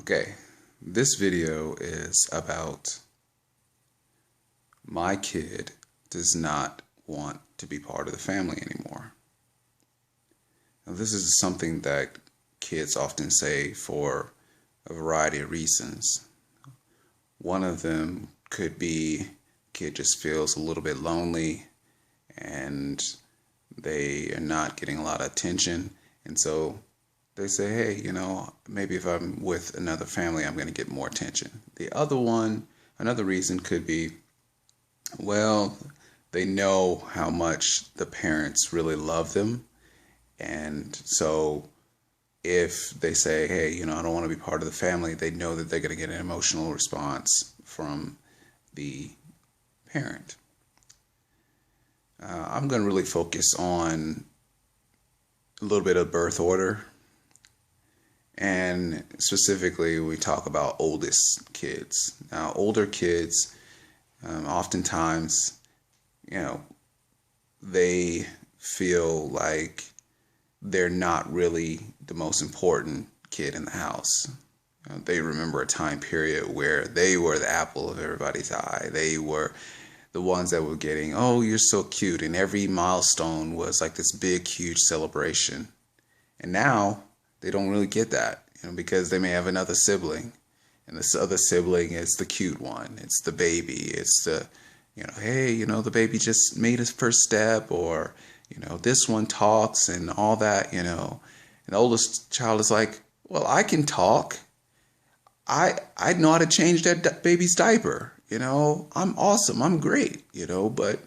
Okay, this video is about my kid does not want to be part of the family anymore. Now, this is something that kids often say for a variety of reasons. One of them could be kid just feels a little bit lonely and they are not getting a lot of attention, and so they say, hey, maybe if I'm with another family, I'm going to get more attention. Another reason could be, well, they know how much the parents really love them. And so if they say, hey, I don't want to be part of the family, they know that they're going to get an emotional response from the parent. I'm going to really focus on a little bit of birth order. And specifically, we talk about oldest kids. Now, older kids, oftentimes, they feel like they're not really the most important kid in the house. They remember a time period where they were the apple of everybody's eye. They were the ones that were getting, oh, you're so cute. And every milestone was like this big, huge celebration. And now they don't really get that, because they may have another sibling, and this other sibling is the cute one. It's the baby. It's the, hey, the baby just made his first step, or, this one talks and all that, And the oldest child is like, well, I can talk. I know how to change that baby's diaper. I'm awesome. I'm great, but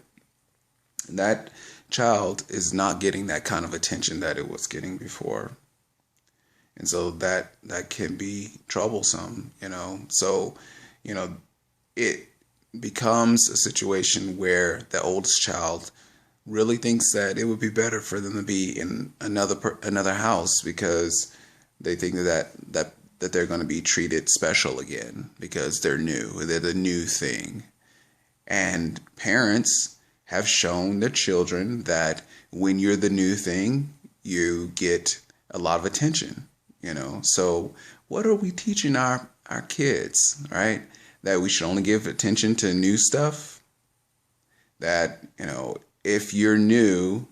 that child is not getting that kind of attention that it was getting before. And so that can be troublesome, So, it becomes a situation where the oldest child really thinks that it would be better for them to be in another house, because they think that they're going to be treated special again because they're new. They're the new thing. And parents have shown their children that when you're the new thing, you get a lot of attention. So what are we teaching our kids, right? That we should only give attention to new stuff? That, if you're new,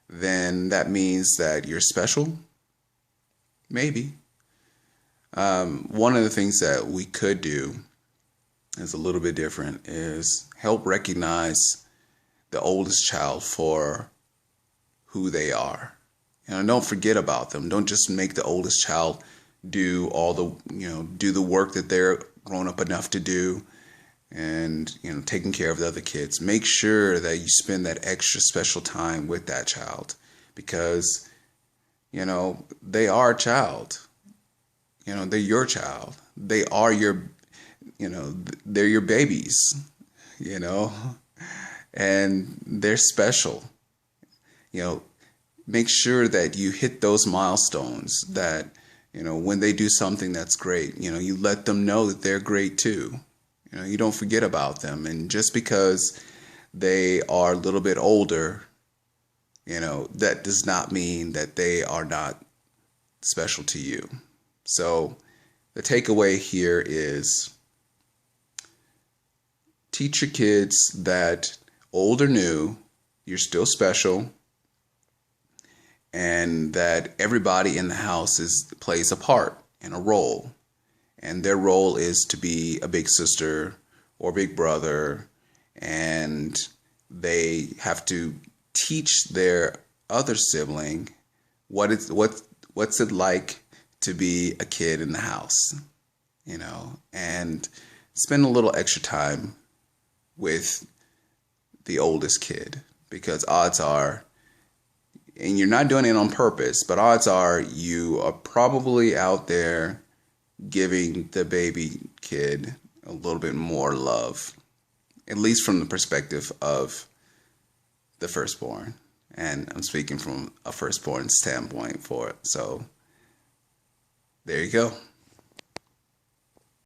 then that means that you're special? Maybe. One of the things that we could do is a little bit different, is help recognize the oldest child for who they are. Don't forget about them. Don't just make the oldest child do all the, do the work that they're grown up enough to do, and, taking care of the other kids. Make sure that you spend that extra special time with that child, because, they are a child. They're your child. They are your, they're your babies, and they're special. Make sure that you hit those milestones, that, when they do something that's great, you let them know that they're great too. You don't forget about them. And just because they are a little bit older, that does not mean that they are not special to you. So the takeaway here is teach your kids that old or new, you're still special, and that everybody in the house plays a part and a role. And their role is to be a big sister or big brother, and they have to teach their other sibling what's it like to be a kid in the house, and spend a little extra time with the oldest kid, because odds are, and you're not doing it on purpose, but odds are you are probably out there giving the baby kid a little bit more love, at least from the perspective of the firstborn. And I'm speaking from a firstborn standpoint for it. So there you go.